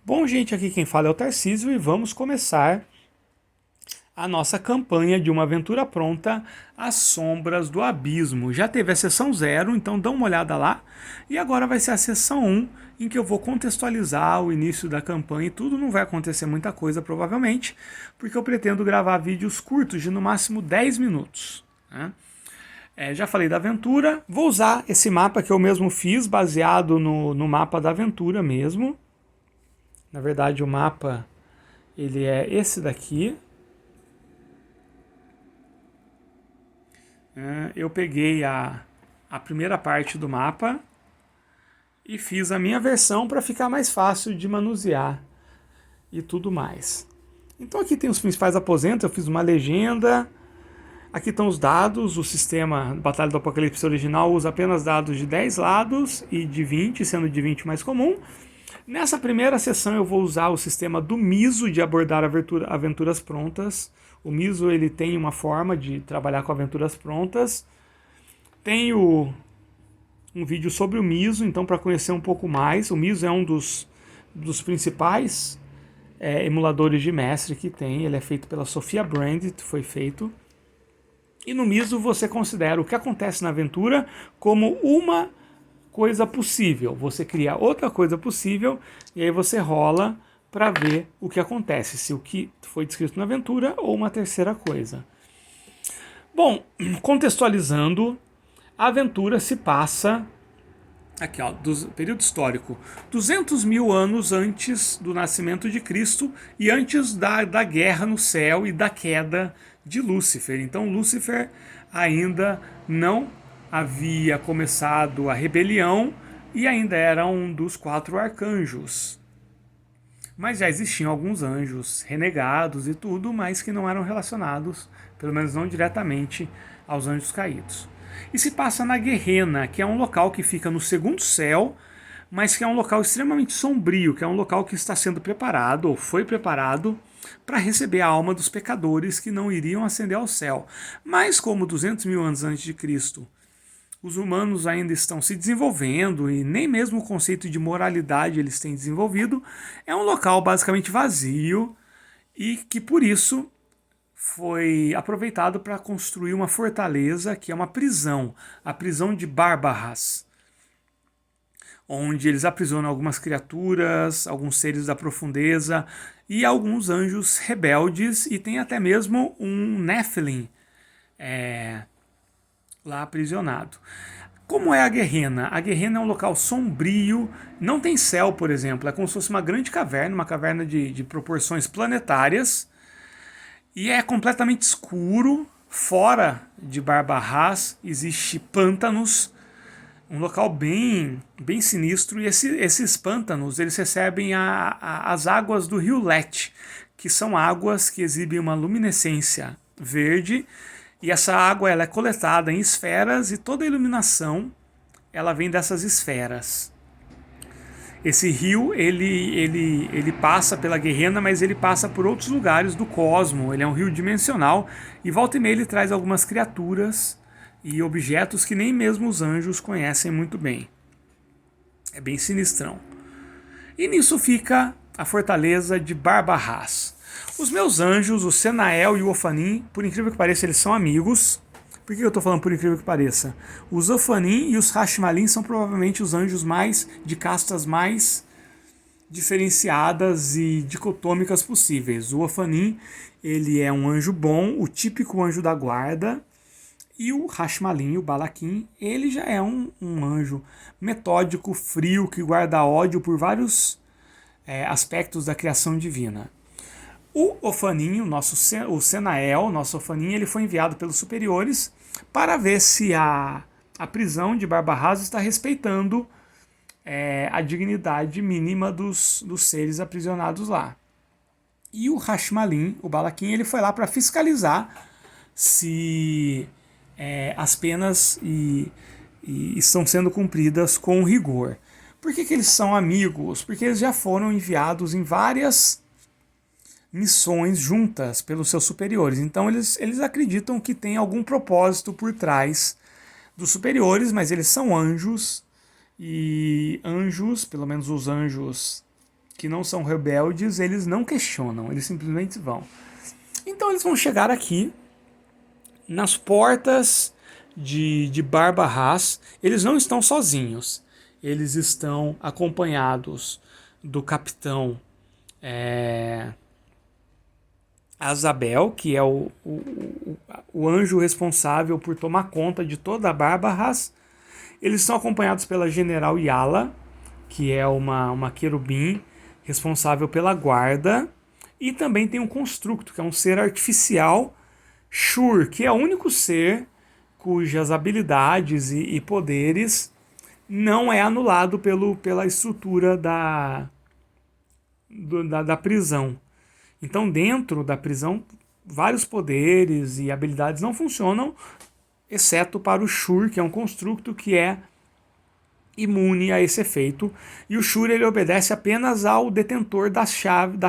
Bom, gente, aqui quem fala é o Tarcísio e vamos começar a nossa campanha de uma aventura pronta, As Sombras do Abismo. Já teve a sessão 0, então dá uma olhada lá. E agora vai ser a sessão 1, em que eu vou contextualizar o início da campanha e tudo. Não vai acontecer muita coisa, provavelmente, porque eu pretendo gravar vídeos curtos de no máximo 10 minutos. Né? Já falei da aventura. Vou usar esse mapa que eu mesmo fiz, baseado no mapa da aventura mesmo. Na verdade, o mapa ele é esse daqui. Eu peguei a primeira parte do mapa e fiz a minha versão para ficar mais fácil de manusear e tudo mais. Então aqui tem os principais aposentos, eu fiz uma legenda. Aqui estão os dados, o sistema Batalha do Apocalipse original usa apenas dados de 10 lados e de 20, sendo de 20 mais comum. Nessa primeira sessão eu vou usar o sistema do Miso de abordar aventuras prontas. O Miso ele tem uma forma de trabalhar com aventuras prontas. Tenho um vídeo sobre o Miso, então para conhecer um pouco mais. O Miso é um dos principais emuladores de mestre que tem. Ele é feito pela Sophia Brand, foi feito. E no Miso você considera o que acontece na aventura como uma coisa possível. Você cria outra coisa possível e aí você rola para ver o que acontece, se o que foi descrito na aventura ou uma terceira coisa. Bom, contextualizando, a aventura se passa aqui, ó, do período histórico 200 mil anos antes do nascimento de Cristo e antes da guerra no céu e da queda de Lúcifer. Então Lúcifer ainda não havia começado a rebelião e ainda era um dos 4 arcanjos. Mas já existiam alguns anjos renegados e tudo, mas que não eram relacionados, pelo menos não diretamente, aos anjos caídos. E se passa na Guerrena, que é um local que fica no segundo céu, mas que é um local extremamente sombrio, que é um local que está sendo preparado, ou foi preparado, para receber a alma dos pecadores que não iriam ascender ao céu. Mas como 200 mil anos antes de Cristo, os humanos ainda estão se desenvolvendo e nem mesmo o conceito de moralidade eles têm desenvolvido, é um local basicamente vazio e que por isso foi aproveitado para construir uma fortaleza que é uma prisão, a prisão de Barbahas, onde eles aprisionam algumas criaturas, alguns seres da profundeza e alguns anjos rebeldes e tem até mesmo um Nephilim lá aprisionado. Como é a Guerrena? A Guerrena é um local sombrio, não tem céu, por exemplo, é como se fosse uma grande caverna, uma caverna de proporções planetárias, e é completamente escuro. Fora de Barbahas existe pântanos, um local bem sinistro, e esses pântanos eles recebem as águas do rio Let, que são águas que exibem uma luminescência verde. E essa água ela é coletada em esferas e toda a iluminação ela vem dessas esferas. Esse rio ele passa pela Guerrena, mas ele passa por outros lugares do cosmo. Ele é um rio dimensional e volta e meia ele traz algumas criaturas e objetos que nem mesmo os anjos conhecem muito bem. É bem sinistrão. E nisso fica a fortaleza de Barbahas. Os meus anjos, o Senael e o Ofanim, por incrível que pareça, eles são amigos. Por que eu estou falando por incrível que pareça? Os Ofanim e os Hashmalim são provavelmente os anjos mais de castas mais diferenciadas e dicotômicas possíveis. O Ofanim, ele é um anjo bom, o típico anjo da guarda. E o Hashmalim, o Balaquim, ele já é um anjo metódico, frio, que guarda ódio por vários aspectos da criação divina. O Ofanim, o Senael, nosso Ofanim, ele foi enviado pelos superiores para ver se a prisão de Barbahas está respeitando a dignidade mínima dos seres aprisionados lá. E o Hashmalim, o Balaquim, ele foi lá para fiscalizar se as penas estão sendo cumpridas com rigor. Por que eles são amigos? Porque eles já foram enviados em várias missões juntas pelos seus superiores. Então eles acreditam que tem algum propósito por trás dos superiores, mas eles são anjos, e anjos, pelo menos os anjos que não são rebeldes, eles não questionam, eles simplesmente vão. Então eles vão chegar aqui, nas portas de Barba-Ras. Eles não estão sozinhos, eles estão acompanhados do capitão Azabel, que é o anjo responsável por tomar conta de toda a Barba-Ras. Eles são acompanhados pela General Yala, que é uma querubim responsável pela guarda. E também tem um Constructo, que é um ser artificial, Shur, que é o único ser cujas habilidades e poderes não é anulado pela estrutura da prisão. Então, dentro da prisão, vários poderes e habilidades não funcionam, exceto para o Shur, que é um Constructo que é imune a esse efeito. E o Shur ele obedece apenas ao detentor da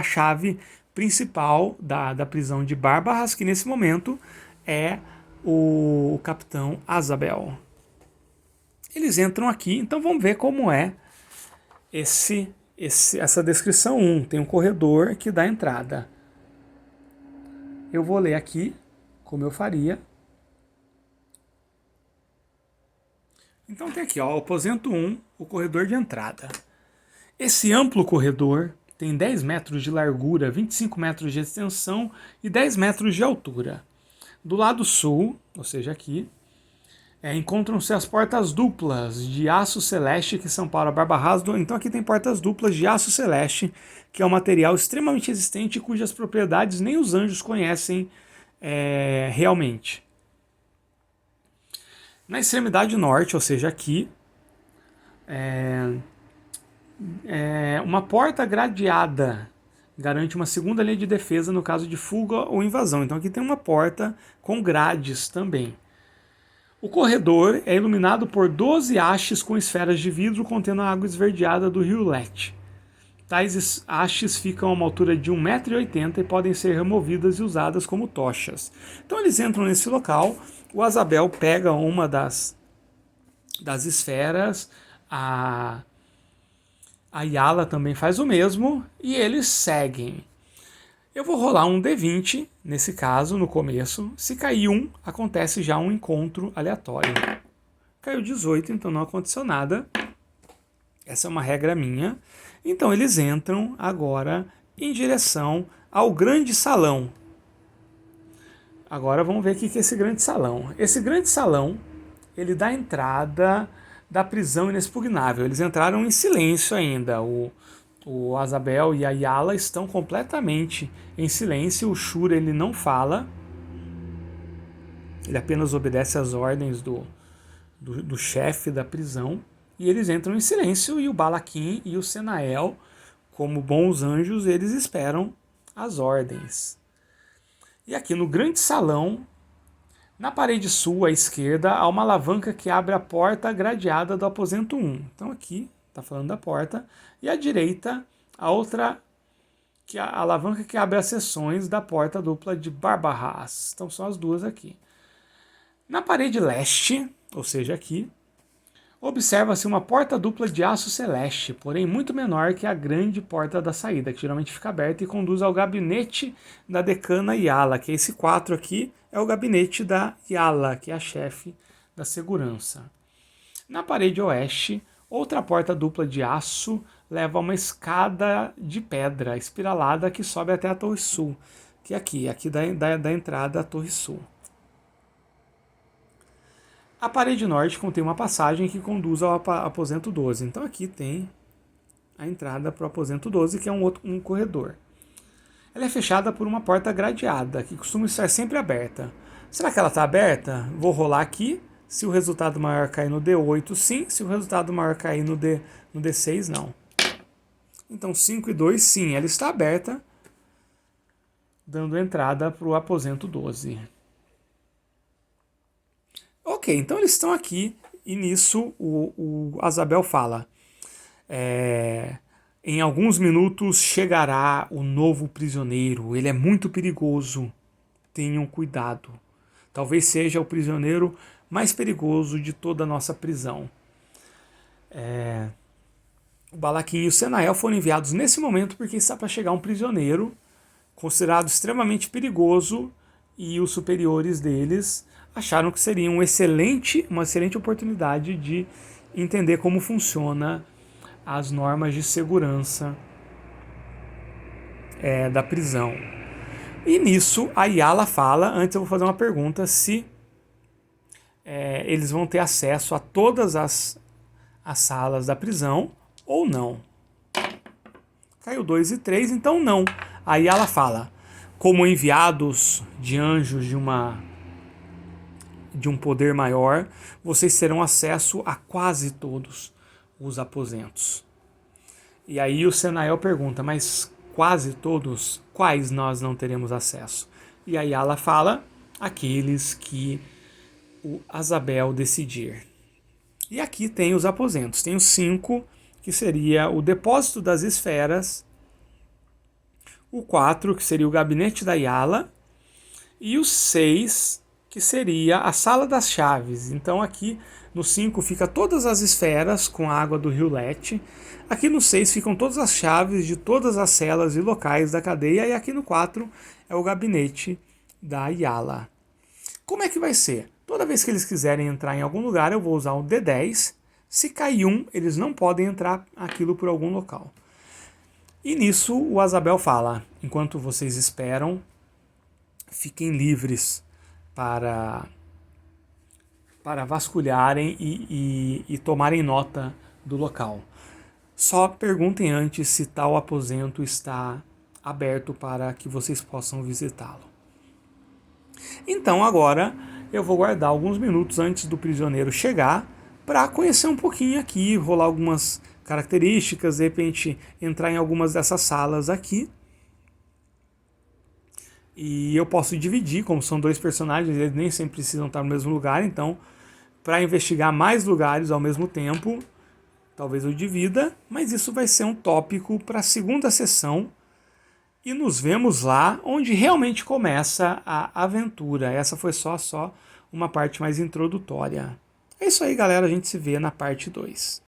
chave principal da prisão de Barba-Ras, que nesse momento é o capitão Azabel. Eles entram aqui, então vamos ver como é essa descrição 1. Tem um corredor que dá entrada. Eu vou ler aqui, como eu faria. Então tem aqui, ó, aposento 1, o corredor de entrada. Esse amplo corredor tem 10 metros de largura, 25 metros de extensão e 10 metros de altura. Do lado sul, ou seja aqui, encontram-se as portas duplas de aço celeste que são para Barba-Ras. Então aqui tem portas duplas de aço celeste, que é um material extremamente resistente cujas propriedades nem os anjos conhecem realmente. Na extremidade norte, ou seja aqui, uma porta gradeada garante uma segunda linha de defesa no caso de fuga ou invasão. Então aqui tem uma porta com grades também. O corredor é iluminado por 12 hastes com esferas de vidro contendo a água esverdeada do rio Lete. Tais hastes ficam a uma altura de 1,80 m e podem ser removidas e usadas como tochas. Então eles entram nesse local, o Azabel pega uma das esferas, a Yala também faz o mesmo e eles seguem. Eu vou rolar um D20, nesse caso, no começo. Se cair 1, acontece já um encontro aleatório. Caiu 18, então não aconteceu nada. Essa é uma regra minha. Então eles entram agora em direção ao grande salão. Agora vamos ver o que é esse grande salão. Esse grande salão, ele dá entrada da prisão inexpugnável. Eles entraram em silêncio ainda. O Azabel e a Yala estão completamente em silêncio. O Shur ele não fala. Ele apenas obedece às ordens do chefe da prisão. E eles entram em silêncio. E o Balaquim e o Senael, como bons anjos, eles esperam as ordens. E aqui no grande salão, na parede sul à esquerda, há uma alavanca que abre a porta gradeada do aposento 1. Então aqui está falando da porta. E à direita, a outra, que é a alavanca que abre as seções da porta dupla de Barba-Ras. Então são as duas aqui. Na parede leste, ou seja aqui, observa-se uma porta dupla de aço celeste, porém muito menor que a grande porta da saída, que geralmente fica aberta e conduz ao gabinete da decana Yala, que esse 4 aqui é o gabinete da Yala, que é a chefe da segurança. Na parede oeste, outra porta dupla de aço leva a uma escada de pedra espiralada que sobe até a Torre Sul, que é aqui da entrada à Torre Sul. A parede norte contém uma passagem que conduz ao aposento 12. Então aqui tem a entrada para o aposento 12, que é um corredor. Ela é fechada por uma porta gradeada, que costuma estar sempre aberta. Será que ela está aberta? Vou rolar aqui. Se o resultado maior cair no D8, sim. Se o resultado maior cair no D6, não. Então 5 e 2, sim, ela está aberta, dando entrada para o aposento 12. Ok, então eles estão aqui e nisso o Azabel fala: em alguns minutos chegará o novo prisioneiro, ele é muito perigoso, tenham cuidado. Talvez seja o prisioneiro mais perigoso de toda a nossa prisão. O Balaquim e o Senael foram enviados nesse momento porque está para chegar um prisioneiro considerado extremamente perigoso, e os superiores deles acharam que seria uma excelente oportunidade de entender como funciona as normas de segurança da prisão. E nisso a Yala fala, antes eu vou fazer uma pergunta, se eles vão ter acesso a todas as salas da prisão ou não. Caiu 2 e 3, então não. Aí ela fala, como enviados de anjos de um poder maior, vocês terão acesso a quase todos os aposentos. E aí o Senael pergunta, mas quase todos, quais nós não teremos acesso? E aí ela fala, aqueles que o Azabel decidir. E aqui tem os aposentos, tem os 5, que seria o depósito das esferas, o 4, que seria o gabinete da Yala, e o 6, que seria a sala das chaves. Então aqui no 5 fica todas as esferas com a água do rio Lete, aqui no 6 ficam todas as chaves de todas as celas e locais da cadeia, e aqui no 4 é o gabinete da Yala. Como é que vai ser? Toda vez que eles quiserem entrar em algum lugar, eu vou usar o D10. Se cair 1, eles não podem entrar aquilo por algum local. E nisso o Azabel fala, enquanto vocês esperam, fiquem livres para vasculharem e tomarem nota do local. Só perguntem antes se tal aposento está aberto para que vocês possam visitá-lo. Então agora eu vou guardar alguns minutos antes do prisioneiro chegar para conhecer um pouquinho aqui, rolar algumas características, de repente entrar em algumas dessas salas aqui. E eu posso dividir, como são 2 personagens, eles nem sempre precisam estar no mesmo lugar, então para investigar mais lugares ao mesmo tempo, talvez eu divida, mas isso vai ser um tópico para a segunda sessão. E nos vemos lá, onde realmente começa a aventura. Essa foi só uma parte mais introdutória. É isso aí, galera. A gente se vê na parte 2.